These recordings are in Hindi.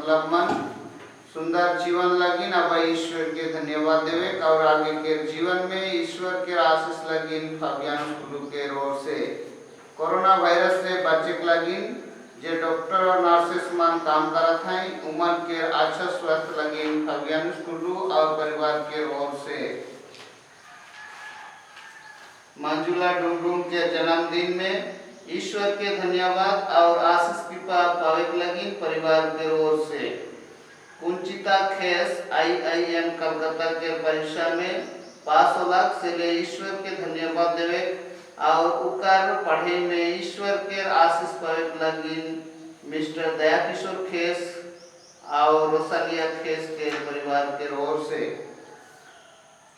मतलब मन सुंदर जीवन लगी ना भाई ईश्वर के धन्यवाद देवे और आगे के जीवन में ईश्वर के आशीष लगिन फाबियान गुरु के ओर से कोरोना वायरस से बचे लगिन जे डॉक्टर और नर्सेस मान काम करत हैं उमर के अच्छा स्वास्थ्य लगिन फाबियान गुरु और परिवार के ओर से मंजुला डुमडुम के जन्मदिन में ईश्वर के धन्यवाद और आशीष कृपा पावे लगिन परिवार के ओर से कुंचिता खेस IIM कलकत्ता के परीक्षा में पास होलक से ले ईश्वर के धन्यवाद देवे और उकर पढ़े में ईश्वर के आशीष पावे लगिन मिस्टर दया किशोर खेस और रोसालिया खेस के परिवार के ओर से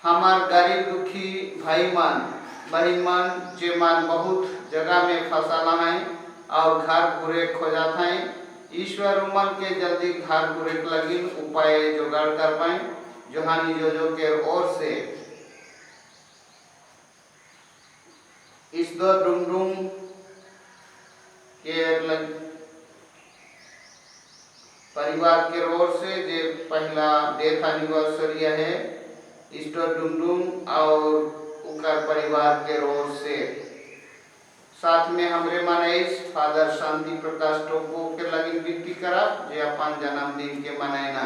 हमार गरीब दुखी भाई मान बहन मान जे मान बहुत जगह में फंसा है और घर पूरे खोजात हैं ईश्वर उमन के जल्दी घर पूरे लगिन उपाय जुगाड़ कर पाए जोहानी जोजो के ओर से इस दो डुमडुम के परिवार के ओर से जे पहला डेथ एनिवर्सरी है ईस्टर डुमडुम और उनका परिवार के ओर से साथ में हमरे मनेश फादर शांति प्रकाश टोपो के लगी विनती करा जे अपन जन्मदिन के मनाना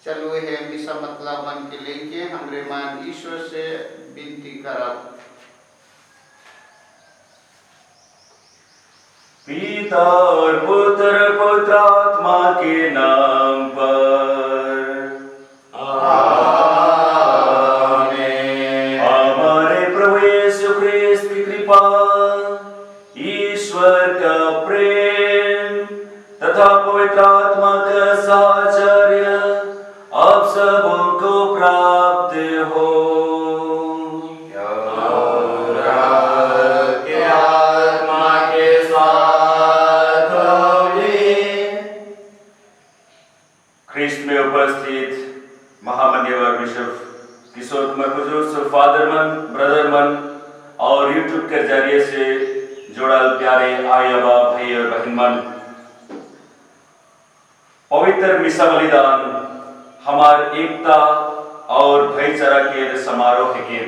चलो है मिसा मतलब मन के लेके हमरे मान ईश्वर से विनती करा पिता और पुत्र पुत्रात्मा के नाम पर ईश्वर का प्रेम तथा पवित्र आत्मा का साहचर्य आप सबको प्राप्त हो और आपके आत्मा के साथ होवे। ख्रिस्त में उपस्थित महामान्यवर बिशप किशोर कुमार कुजूर फादर मन ब्रदर मन और यूट्यूब के जरिए से जोड़ल प्यारे आय बाबा भाई और बहन मन पवित्र मिसा बलिदान हमार एकता और भाईचारा के समारोह के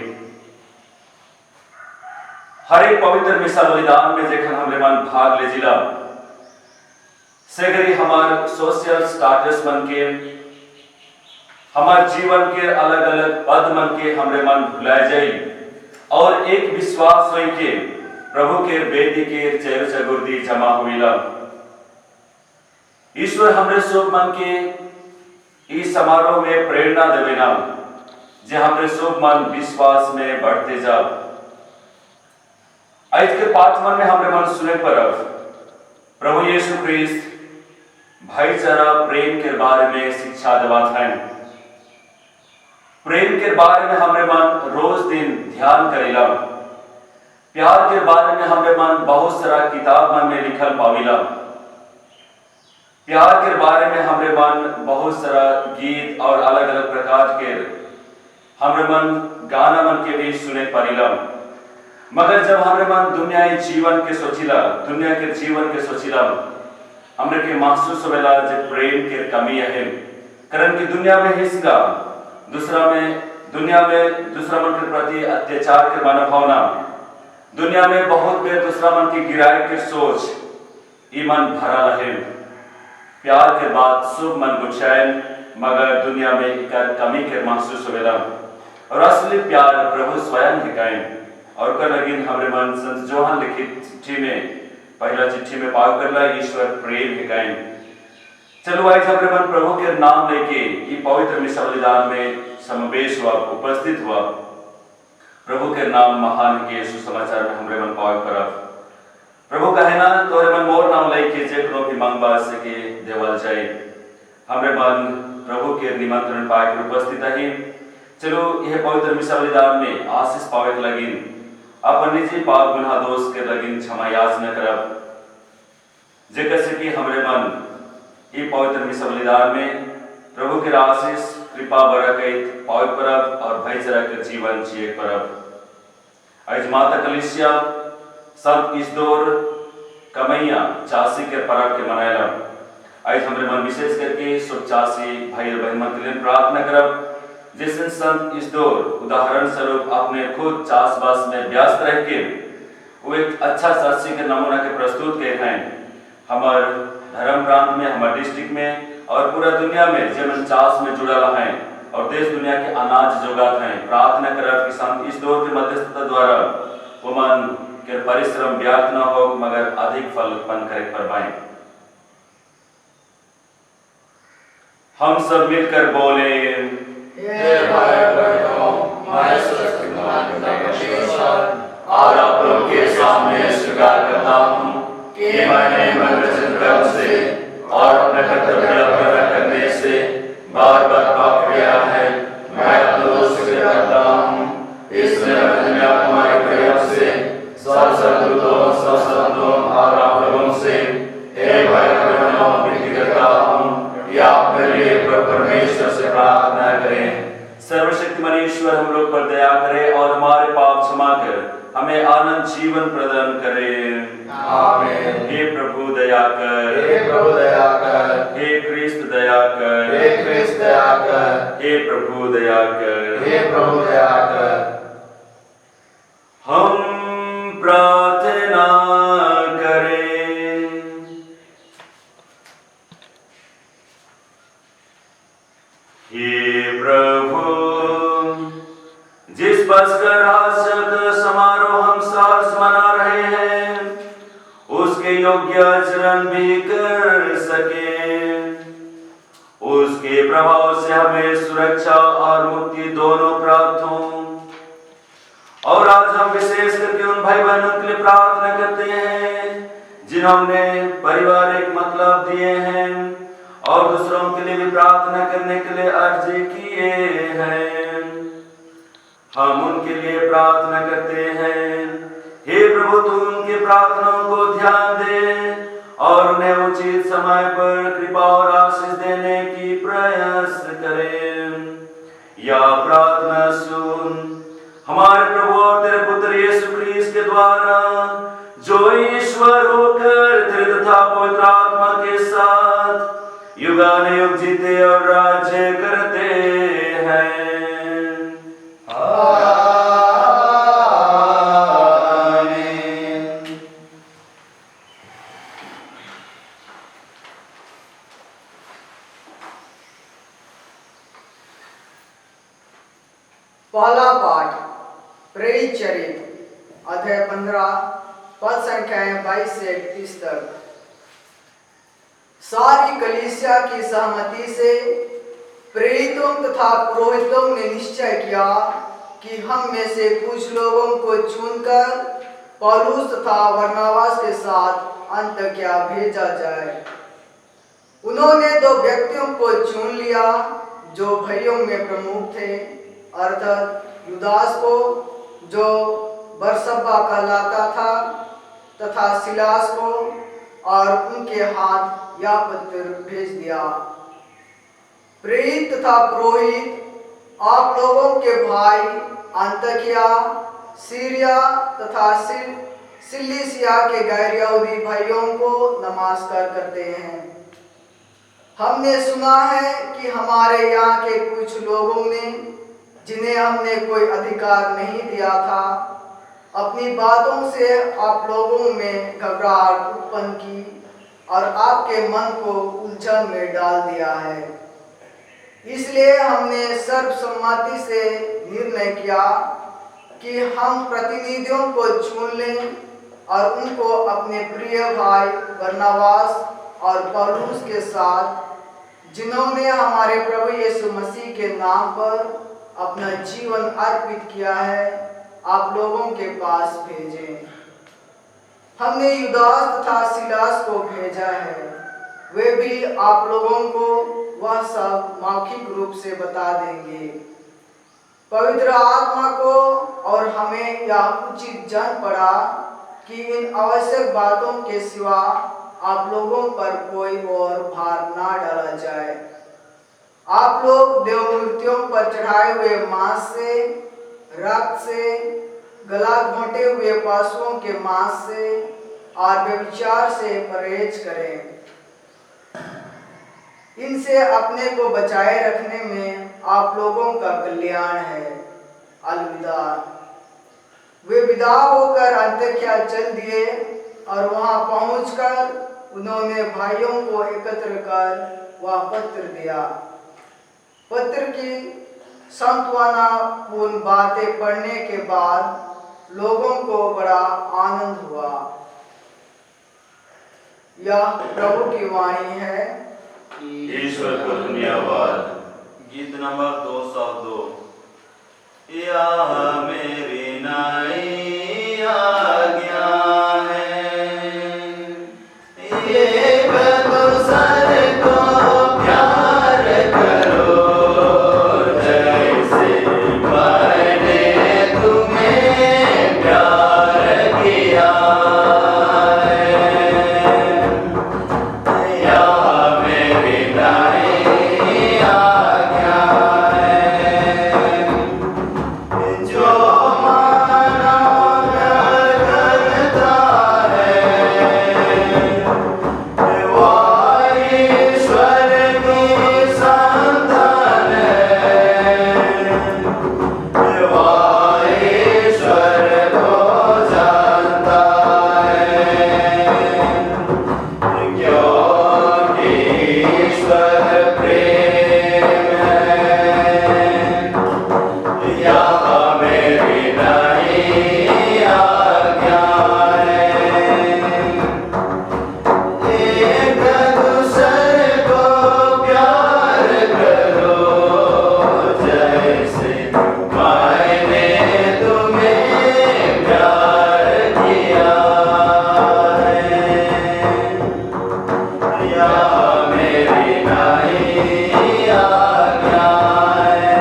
हर एक पवित्र मिसा बलिदान में जखन हमरे मन भाग ले जिला सेगरी हमार सोशल स्टेटस मन के हमार जीवन के अलग अलग पद मन के हमरे मन भुलाए जाई और एक विश्वास होई के प्रभु के बेदी के चेहरे चगुर्दी जमा हुईला ईश्वर हमरे शुभ मन के इस समारोह में प्रेरणा देवेना जे हमरे शुभ मन विश्वास में बढ़ते जा आज के पाठ मन में हमरे मन सुने पर प्रभु यीशु ख्रिस्त भाईचारा प्रेम के बारे में शिक्षा देवात है प्रेम के बारे में हमरे मन रोज दिन ध्यान करेला प्यार के बारे में हमरे मन बहुत सारा किताब मन में लिखल पाविला प्यार के बारे में हमरे मन बहुत सारा गीत और अलग अलग प्रकार के हमरे मन गाना मन के भी सुने पारिला मगर जब हमरे मन दुनियाई जीवन के सोचिला दुनिया के जीवन के सोचिला हमरे के महसूस होवेला जे प्रेम के कमी है कारण की दुनिया में हिस्सा दुनिया में दूसरा मन के प्रति अत्याचार के मनोभावना दुनिया में बहुत बेर दूसरा मन की गिराई के सोच ईमान भरा रहे प्यार के बाद शुभ मन गुच्छाएन मगर दुनिया में इकर कमी के महसूस होवेला और असली प्यार प्रभु स्वयं हिकाएं और कर लगिन हमरे मन संत जोहन लिखित चिट्ठी में पहला चिट्ठी में पाव करला ईश्वर प्रेम हिकाएं चलो आज हमरे मन प्रभु के नाम लेके ये पवित्र मिसा बलिदान में समावेश हुआ उपस्थित हुआ प्रभु के नाम महान के सुसमाचार में हमरे मन पाव करब प्रभु कहे ना तोरे मन मोर नाम लेके जे कोनो भी मांगबा सके देवल जाए हमरे मन प्रभु के निमंत्रण पाए के उपस्थित है चलो यह पवित्र मिसा बलिदान में आशीष पावे के लगिन अपन निजी पाप गुनाह दोष के लगिन क्षमा याचना करब जे कैसे कि हमरे मन ये पवित्र मिसा बलिदान में प्रभु के आशीष कृपा बरकत पावे परब और भाईचारा के जीवन जिए परब आज माता कलिसिया सब इस दौर कमैया चासी के परब के मनाएला आज हमारे मन विशेष करके सब चासी भाई और बहन के लिए प्रार्थना करब जैसे संत इस्दोर उदाहरण स्वरूप अपने खुद चाषबास में व्यस्त रह के वो एक अच्छा साथी के नमूना के प्रस्तुत किए हैं। हमारे धर्म प्रांत में, हमारे डिस्ट्रिक्ट में और पूरा दुनिया में जब चाष में जुड़ा रहा है और देश दुनिया के अनाज जोगात हैं। प्रार्थना करब कि संत इस्दोर के मध्यस्थता द्वारा वो मन के परिश्रम व्यर्थ न हो मगर अधिक फल उत्पन्न करे पर पाए। हम सब मिलकर बोले, और आप लोग के सामने स्वीकार करता हूँ कि मैंने मन वचन कर्म से और अपने कर्तव्य पूरा करने से बार बार पाप किया है। मैं दोष करता हूँ, इसलिए मैं दुनिया तुम्हारे प्रयोग से सब संतों और आप लोगों से हे भाई बहनों विनती करता हूँ कि आप मेरे लिए परमेश्वर से प्रार्थना करें। सर्वशक्तिमान ईश्वर हम लोग पर दया करे और हमारे पाप क्षमा कर हमें आनंद जीवन प्रदान करे। आमीन। हे प्रभु दया कर, हे प्रभु दया कर, हे क्रिस्त दया कर, हे क्रिस्त दया कर, हे प्रभु दया कर, हे प्रभु दया कर। हम प्रार्थना करें। हे प्रभु, जिस पस्कर शब्द समारोह हम साथ मना रहे हैं उसके योग्य आचरण भी कर सके, उसके प्रभाव से हमें सुरक्षा और मुक्ति दोनों प्राप्त हो। और आज हम विशेष करके उन भाई बहनों के लिए प्रार्थना करते हैं जिन्होंने पारिवारिक मतलब दिए हैं और दूसरों के लिए भी प्रार्थना करने के लिए अर्जी किए हैं। हम उनके लिए प्रार्थना करते हैं। हे प्रभु, तू उनके प्रार्थनाओं को ध्यान दे और उन्हें उचित समय पर कृपा और आशीष देने की प्रयास करें। या प्रार्थना सुन हमारे प्रभु और तेरे पुत्र यीशु ख्रीस्त के द्वारा, जो ईश्वर होकर तेरे तथा पवित्र आत्मा के साथ युगानुयुग जीते और राज्य करते हैं। पहला पाठ प्रेरित चरित्र अध्याय 15 पद संख्याएं 22 से 31 तक। सारी कलीसिया की सहमति से प्रेरितों तथा पुरोहितों ने निश्चय किया कि हम में से कुछ लोगों को चुनकर पौलुस तथा बरनबास के साथ अन्ताकिया भेजा जाए। उन्होंने 2 व्यक्तियों को चुन लिया जो भाइयों में प्रमुख थे, अर्थात युदास को जो बरसब्बा कहलाता था तथा सिलास को, और उनके हाथ यह पत्र भेज दिया। प्रेरित तथा पुरोहित आप लोगों के भाई अन्ताकिया, सीरिया तथा सिलिसिया के गैर यहूदी भाइयों को नमस्कार करते हैं। हमने सुना है कि हमारे यहाँ के कुछ लोगों ने, जिन्हें हमने कोई अधिकार नहीं दिया था, अपनी बातों से आप लोगों में घबराहट उत्पन्न की और आपके मन को उलझन में डाल दिया है। इसलिए हमने सर्वसम्मति से निर्णय किया कि हम प्रतिनिधियों को चुन लें और उनको अपने प्रिय भाई बरनबास और पौलुस के साथ, जिन्होंने हमारे प्रभु यीशु मसीह के नाम पर अपना जीवन अर्पित किया है, आप लोगों के पास भेजें। हमने युदास तथा सिलास को भेजा है, वे भी आप लोगों को वह सब मौखिक रूप से बता देंगे। पवित्र आत्मा को और हमें यह उचित जान पड़ा कि इन आवश्यक बातों के सिवा आप लोगों पर कोई और भार ना डाला जाए। आप लोग देवमूर्तियों पर चढ़ाए हुए मांस से, रक्त से, गला घोंटे हुए पशुओं के मांस से और व्यभिचार से परहेज करें। इनसे अपने को बचाए रखने में आप लोगों का कल्याण है। अलविदा। वे विदा होकर अंतकिया चल दिए और वहां पहुंचकर उन्होंने भाइयों को एकत्र कर वह पत्र दिया। पत्र की सांत्वनापूर्ण बातें पढ़ने के बाद लोगों को बड़ा आनंद हुआ। यह प्रभु की वाणी है। ईश्वर को धन्यवाद। गीत नंबर 202। यह मेरी नई आज्ञा है, एक दूसरे को प्यार करो, जैसे मैंने तुम्हें प्यार किया है। यह मेरी नई आज्ञा है, जो मानव करता है, वह ईश्वर की संतान है, वह ईश्वर को जानता है, क्योंकि ईश्वर प्रेम है। यह मेरी नई आज्ञा है, एक दूसरे को प्यार करो, जैसे मैंने तुम्हें प्यार किया है। यह मेरी नई आज्ञा है,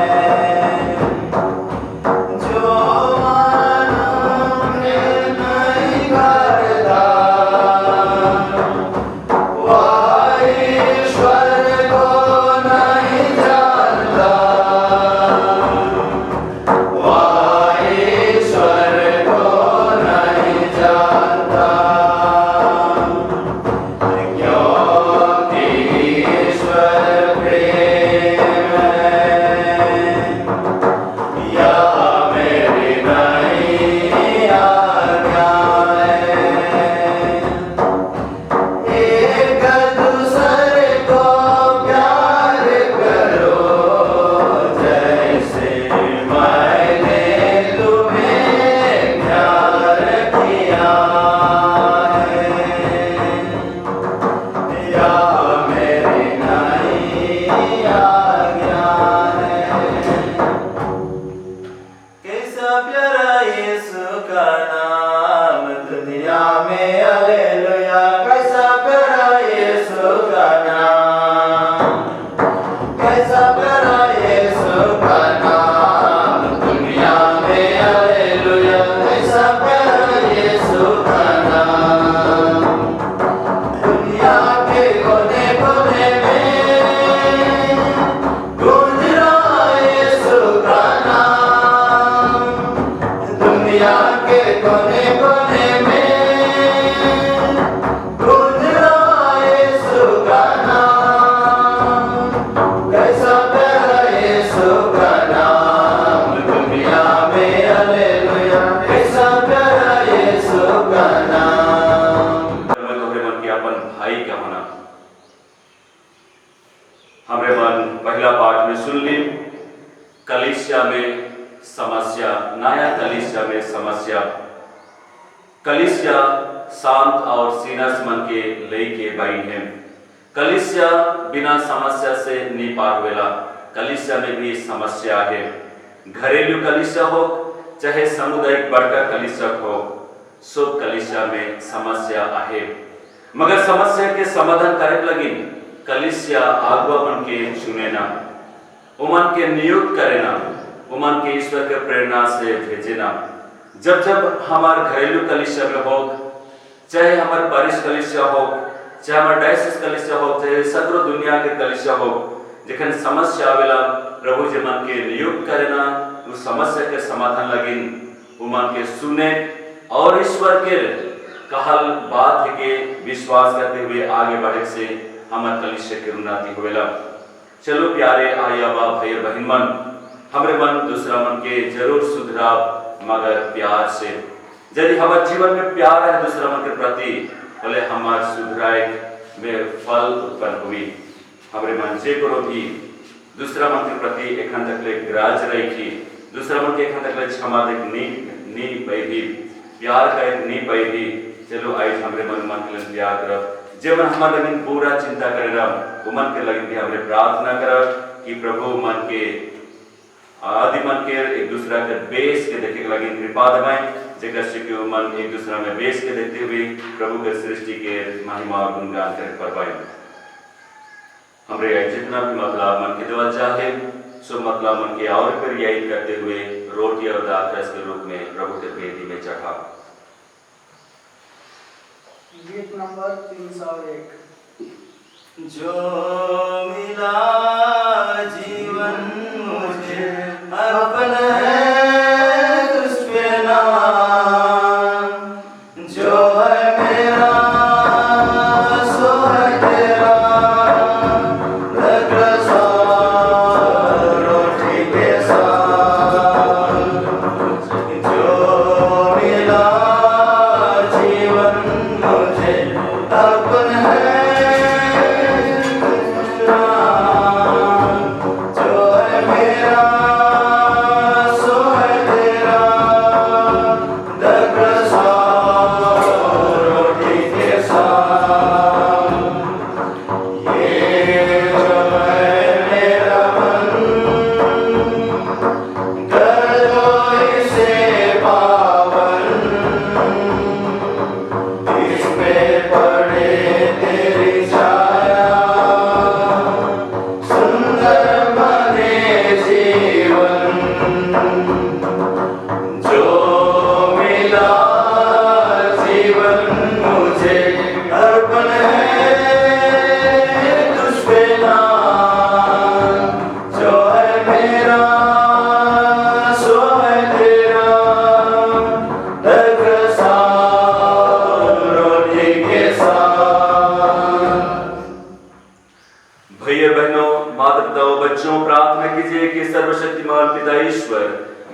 जो मानव नहीं करता, वह ईश्वर को नहीं जानता, वह ईश्वर को नहीं जानता, क्योंकि ईश्वर प्रेम है। यह मेरी नई आज्ञा है, एक दूसरे को प्यार करो, जैसे मैंने तुम्हें प्यार किया है। यह मेरी नई आज्ञा है। कैसा प्यारा यीशु का नाम दुनिया में, हालेलुया। कैसा प्यारा यीशु का नाम, कैसा प्यारा यीशु का नाम दुनिया में, हालेलुया। कैसा प्यारा यीशु का नाम, दुनिया के कोने कोने में गूंज रहा यीशु का नाम, दुनिया के कोने कोने में गूंज रहा यीशु का नाम। कैसा प्यारा यीशु का नाम दुनिया में, हालेलुया। कैसा प्यारा यीशु का नाम। तोहरे मन के अपन भाई का होना। हमरे मन पहला पाठ में सुन ली कलीसिया में समस्या, नया कलीसिया में समस्या। कलीसिया शांत और सीनस मन के लेके बैठ है। कलीसिया बिना समस्या से नहीं पार होवेला। कलीसिया में भी समस्या है। घरेलू कलीसिया हो चाहे सामुदायिक बड़का कलीसिया हो, सब कलीसिया में समस्या आहे। मगर समस्या के समाधान करे लगी कलीसिया आगुआ मन के चुने ना, उमन के नियुक्त करे ना, उमन के ईश्वर के प्रेरणा से भेजे ना। जब जब हमार घरेलू कलीसिया में हो, चाहे हमार पारिश कलीसिया हो, चाहे हमार डायसिस कलीसिया हो, चाहे सगरो दुनिया के कलीसिया हो, जखन समस्या आवेला प्रभु जी मन के नियुक्त करे ना, उस समस्या के समाधान लगिन उमन के सुने और ईश्वर के कहल बात के विश्वास करते हुए आगे बढ़े से हमार कलिसिया के उन्नति होवेला। चलो प्यारे आया बा भाई बहन मन, हमरे मन दूसरा मन के जरूर सुधरा, मगर प्यार से। यदि हमारे जीवन में प्यार है दूसरा मन के प्रति, बोले हमार सुधराए में फल उत्पन्न हुई। हमरे मन से करो भी दूसरा मन के प्रति एखन तक ले ग्राज रही थी, दूसरा मन के एखन तक ले क्षमा देख नी पाई भी, प्यार का एक नी पाई भी। चलो आज हमरे मन के लिए प्यार करब, जब हमारे लगिन पूरा चिंता करेगा वो मन के लगिन भी हमरे प्रार्थना करब कि प्रभु मन के आदि मन के एक दूसरा के बेस के देखे के लगिन कृपा दबाएं, जेकर से कि मन एक दूसरा में बेस के देखते हुए प्रभु के सृष्टि के महिमा और गुणगान करे परवाई। हमरे जितना भी मतलब मन के देवल चाहे सो मतलब मन के और पर यही करते हुए रोटी और दाखरस के रूप में प्रभु के वेदी में चढ़ा। गीत नंबर 301। जो मिला जीवन मुझे अर्पण है तुझ पे नाम, जो है मेरा सो है तेरा, रस रोटी के साथ। जो मिला जीवन मुझे अर्पण है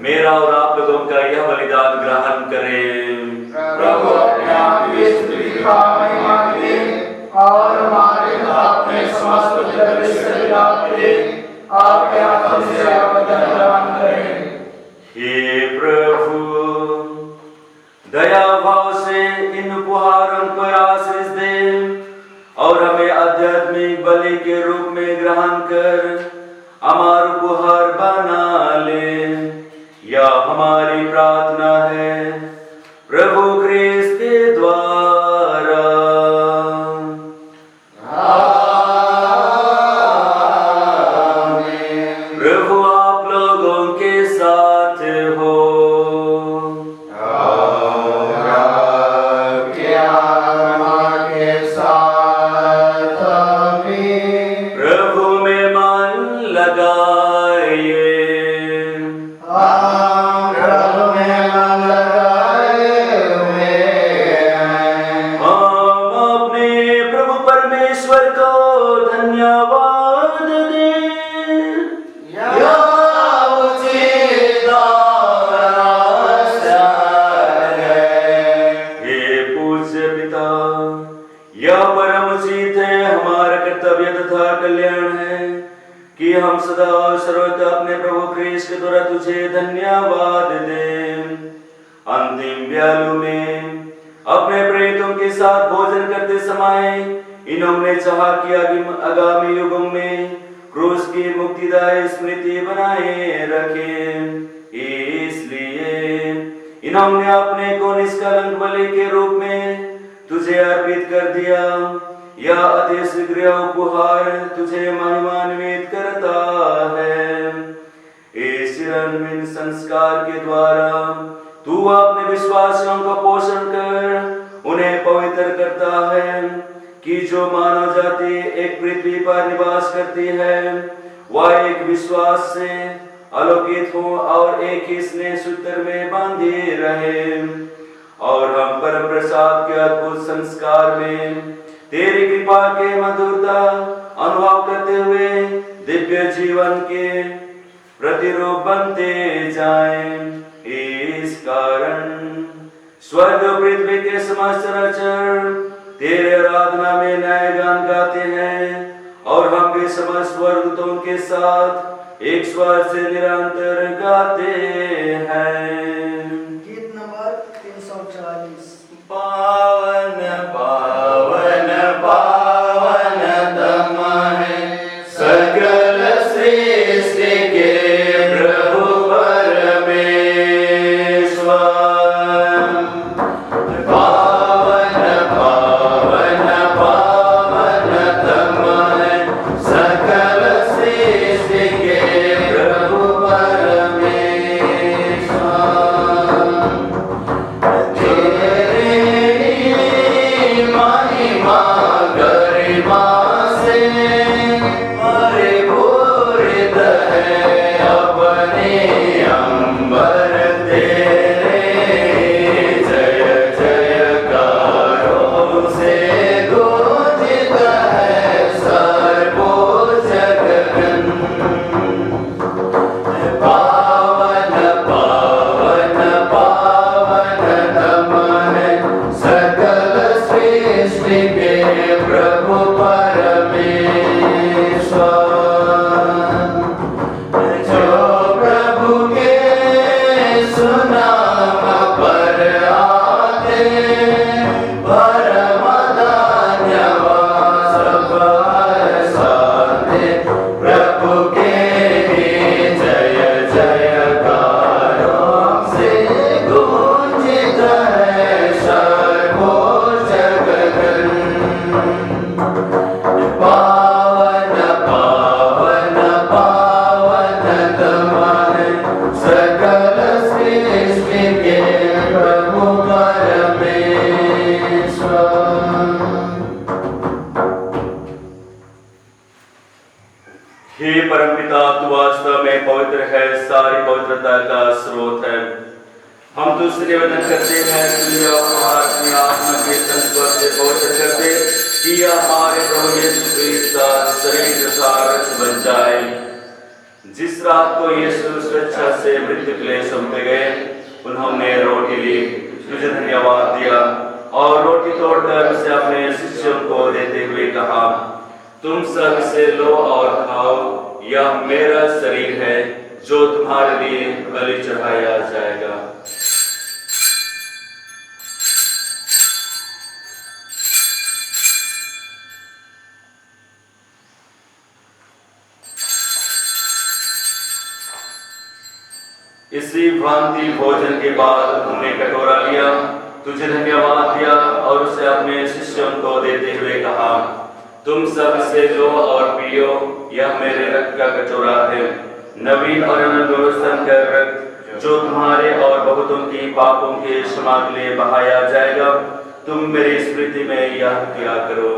मेरा और आप लोगों का यह बलिदान ग्रहण करें। प्रभु अपने आप की स्तुति का महिमा दे और हमारे अपने समस्त द्रव्य से आपके आपके हाथों से आवेदन ग्रहण करें। हे प्रभु दया भाव से इन उपहारों को आशीष दे और हमें आध्यात्मिक बलि के रूप में ग्रहण कर हमार उपहार बना ले। यह हमारी प्रार्थना है प्रभु ख्रीस्त के द्वारा। आमीन। प्रभु आप लोगों के साथ हो और आपके आत्मा के साथ भी। प्रभु में मन लगाइए। हम सदा और सर्वदा अपने प्रभु ख्रीस्त के द्वारा तुझे धन्यवाद दें। अंतिम ब्यालू में अपने प्रेरितों के साथ भोजन करते समय इन्होंने चाहा कि आगामी युगों में क्रूस की मुक्तिदायी स्मृति बनाए रखें। इसलिए इन्होंने अपने को निष्कलंक बलि के रूप में तुझे अर्पित कर दिया। यह अति शीघ्र उपहार तुझे महिमान्वित करता है। इस रंगीन संस्कार के द्वारा तू अपने विश्वासियों का पोषण कर उन्हें पवित्र करता है कि जो मानव जाति एक पृथ्वी पर निवास करती है वह एक विश्वास से आलोकित हो और एक ही स्नेह सूत्र में बांधे रहे। और हम परम प्रसाद के अद्भुत संस्कार में तेरी कृपा के मधुरता अनुभव करते हुए दिव्य जीवन के प्रतिरूप बनते जाएं। इस कारण स्वर्ग और पृथ्वी के समस्त चराचर तेरे आराधना में नए गान गाते हैं और हम भी समस्त स्वर्गदूतों के साथ एक स्वर से निरंतर गाते हैं। गीत नंबर 340। पावन पावन पावन तम है सकल सृष्टि के प्रभु परमेश्वर। पावन पावन पावन तम है सकल सृष्टि के प्रभु परमेश्वर। महिमा गरिमा से परिपूरित है अपने अंबर तेरे। जय जयकारों से गूंजित है सर्वोच्च गगन। पावन पावन पावन तम है सकल सृष्टि के प्रभु परमेश्वर। जो प्रभु के सुनाम पर आते परम धन्यवाद सब साथे। प्रभु के ही जय जयकारों से गूंजित है सर्वोच्च गगन। पावन पावन पावन तम है सकल सृष्टि के प्रभु परमेश्वर। हे परमपिता, तू वास्तव में पवित्र है, सारी पवित्रता का स्रोत है। हम तुझसे निवेदन करते हैं, तुझे अपनी आत्मा के संस्पर्श से पवित्र करते कि यह हमारे प्रभु यीशु क्रिस्त का शरीर तथा रक्त बन जाए। जिस रात को यीशु स्वेच्छा से मृत्यु के लिए सौंपे गए, उन्होंने रोटी ली, तुझे धन्यवाद दिया और रोटी तोड़कर उसे अपने शिष्यों को देते हुए कहा, तुम सब इसे लो और खाओ, यह मेरा शरीर है जो तुम्हारे लिए बलि चढ़ाया जाएगा। इसी भांति भोजन के बाद उन्होंने कटोरा लिया, तुझे धन्यवाद दिया और उसे अपने शिष्यों को देते हुए कहा, तुम सब इसे लो और पियो, यह मेरे रक्त का कटोरा है, नवीन और अनंत व्यवस्था का रक्त जो तुम्हारे और बहुतों की पापों के क्षमा के लिए बहाया जाएगा। तुम मेरी स्मृति में यह किया करो।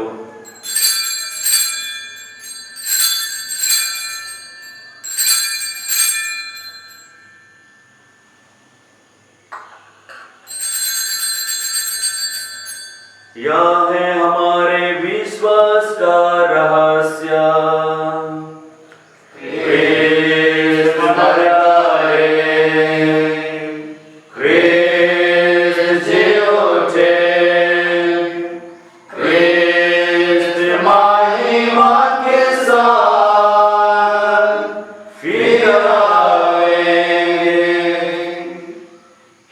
यह है हमारे विश्वास का रहस्य। क्रिस्त मरा रे, क्रिस्त जी उठे, क्रिस्त महिमा के साथ फिर आएंगे।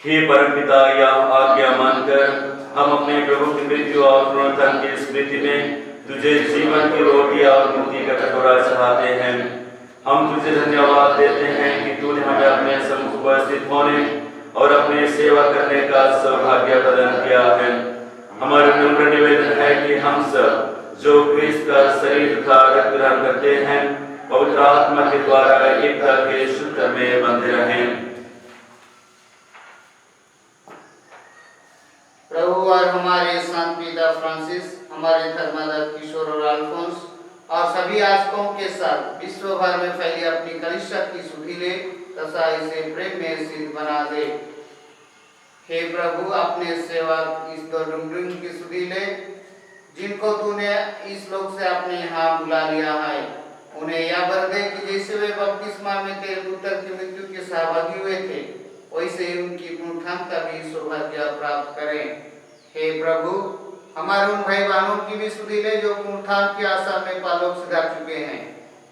हे परमपिता, यह आज्ञा मानकर हम अपने प्रभु की मृत्यु और पुनरुत्थान की स्मृति में तुझे जीवन की रोटी और मुक्ति का कटोरा चढ़ाते हैं। हम तुझे धन्यवाद देते हैं कि तूने हमें अपने सम्मुख उपस्थित होने और अपने सेवा करने का सौभाग्य प्रदान किया है। हमारा नम्र निवेदन है कि हम सब जो क्रिस्त का शरीर तथा रक्त ग्रहण करते हैं, पवित्र आत्मा के द्वारा एकता के सूत्र में बंधे रहें। प्रभु और हमारे संत पिता फ्रांसिस, हमारे धर्मादार किशोर और अल्फोंस और सभी याजकों के साथ विश्व भर में फैली अपनी कलीसिया की सुधि ले तथा इसे प्रेम में सिद्ध बना दे। हे प्रभु, अपने सेवा इस डुमडुम की सुधि ले जिनको तूने इस लोक से अपने यहाँ बुला लिया है, उन्हें यह वर दे कि जैसे वे बपतिस्मा में तेरे पुत्र की मृत्यु के सहभागी हुए थे, वैसे ही उनकी पुनरुत्थान का भी सौभाग्य प्राप्त करें। हे प्रभु, हमारे उन भाई बहनों की भी सुधि ले जो पुनरुत्थान की आशा में पालोक सिधार चुके हैं।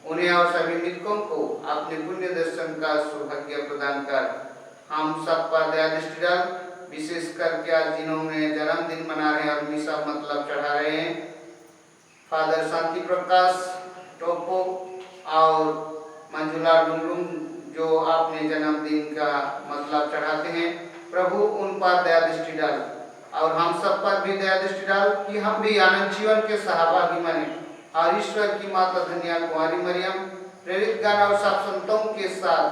उन्हें और सभी मृतकों को अपने पुण्य दर्शन का सौभाग्य प्रदान कर। हम सब पर दया दृष्टि डाल, विशेष करके आज जिन्होंने जन्मदिन मना रहे हैं और मिसा मतलब चढ़ा रहे हैं, फादर शांति प्रकाश टोपो और मंजुला डुंगडुंग जो अपने जन्मदिन का मतलब चढ़ाते हैं, प्रभु उन पर दया दृष्टि डाल और हम सब पर भी दया दृष्टि डाल कि हम भी आनंद जीवन के सहभागी बने और ईश्वर की माता धन्या कुमारी मरियम, प्रेरित गण और सब संतों के साथ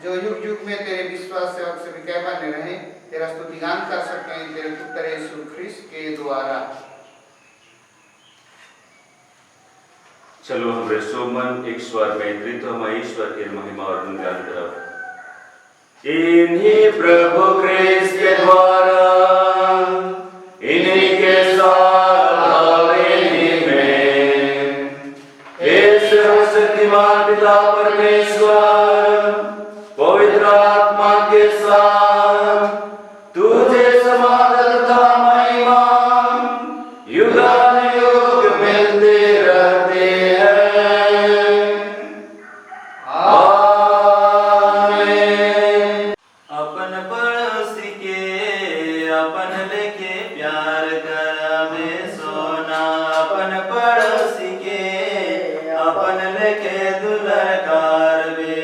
जो युग युग में तेरे विश्वास सेवक से विजय बने रहे, तेरा स्तुतिगान कर सकें तेरे पुत्र यीशु ख्रिस्त के द्वारा। चलो हमारे सोमन एक स्वर में त्रित्व ईश्वर के महिमा और गुणगान करब। इन्हीं प्रभु ख्रिस्त के द्वारा, इन्हीं के साथ और इन्हीं में, हे सर्वशक्तिमान पिता परमेश्वर, पवित्र आत्मा के साथ तुझे समाधान तथा महिमा युगानुयुग मिलते रहते हैं। आमीन। अपन पड़ोसी के अपन लेके प्यार करावे सोना, अपन पड़ोसी के अपन लेके दुलार वे,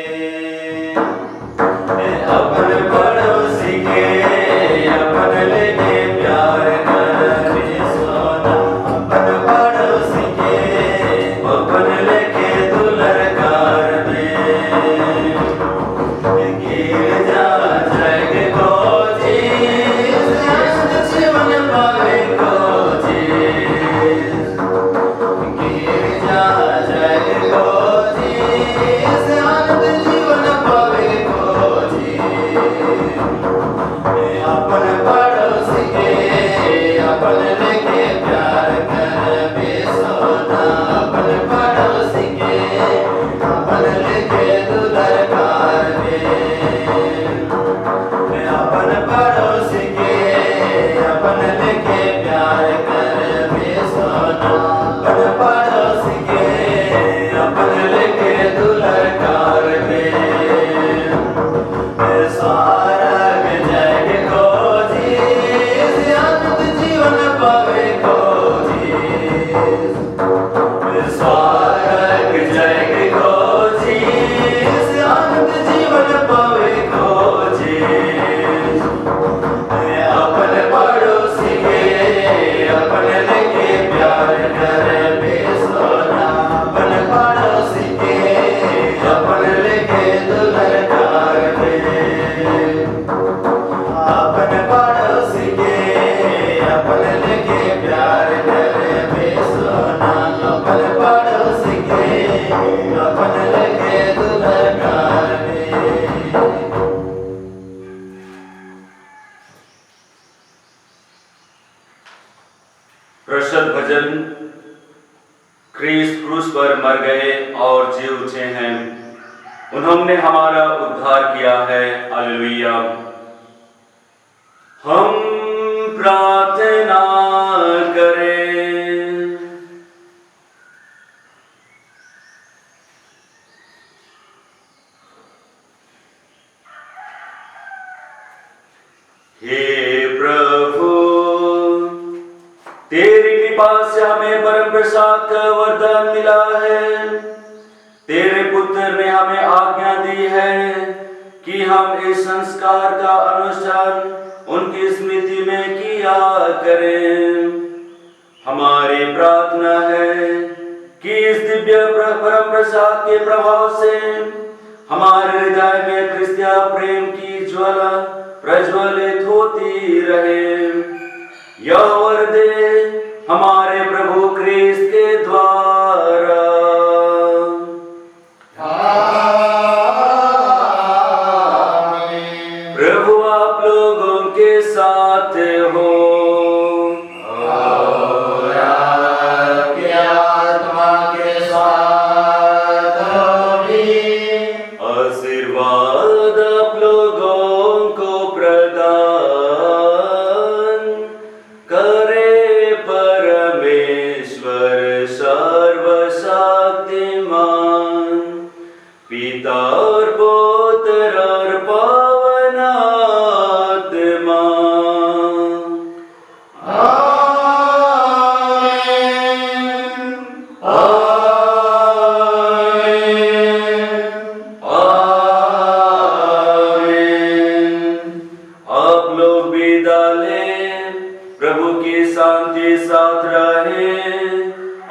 अपन पड़ोसी के अपन लेके प्यार करावे सोना, अपन पड़ोसी के अपन लेके दुलार वे, गिर जा जग को जीस, जीवन पावे को जीस, गिर जा जग को जीस, आनंद जीवन पावे को जीस, अपन पड़ोसी के अपन लेके प्यार करबे सोना, अपन पड़ोसी के अपन लेके दुलार करबे, अपन पड़ोसी के अपन लेके प्यार करबे सोना, अपन पड़ोसी के अपन लेके दुलार करबे, सारग जग को जीस, आनंद जीवन पावे को जीस, सारग जग को जीस, आनंद जीवन पावे को जीस, अपन पड़ोसी के अपन लेके प्यार करबे सोना, अपन पड़ोसी के अपन लेके दुलार करबे, अपन पड़ोसी के अपन लेके प्यार करबे सोना, अपन पड़ोसी के अपन लेके दुलार करबे। प्रसिद्ध भजन। क्रिस्त क्रूस पर मर गए और जी उठे हैं, उन्होंने हमारा उद्धार किया है। हालेलुया। हम प्रार्थना करें। हे प्रभु, तेरी कृपा से हमें परम प्रसाद का वरदान मिला है। तेरे पुत्र ने हमें आज्ञा दी है कि हम इस संस्कार का अनुष्ठान उनकी स्मृति में किया करें। हमारी प्रार्थना है कि इस दिव्य परम प्रसाद के प्रभाव से हमारे हृदय में क्रिस्तीय प्रेम की ज्वाला प्रज्वलित होती रहे। यह वर दे हमारे प्रभु क्रिस्त के द्वारा। प्रभु आप लोगों के साथ हो।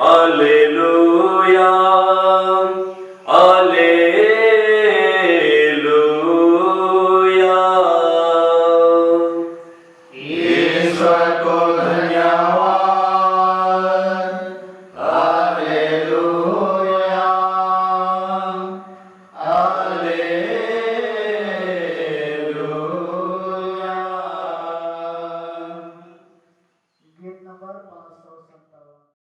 Alleluia.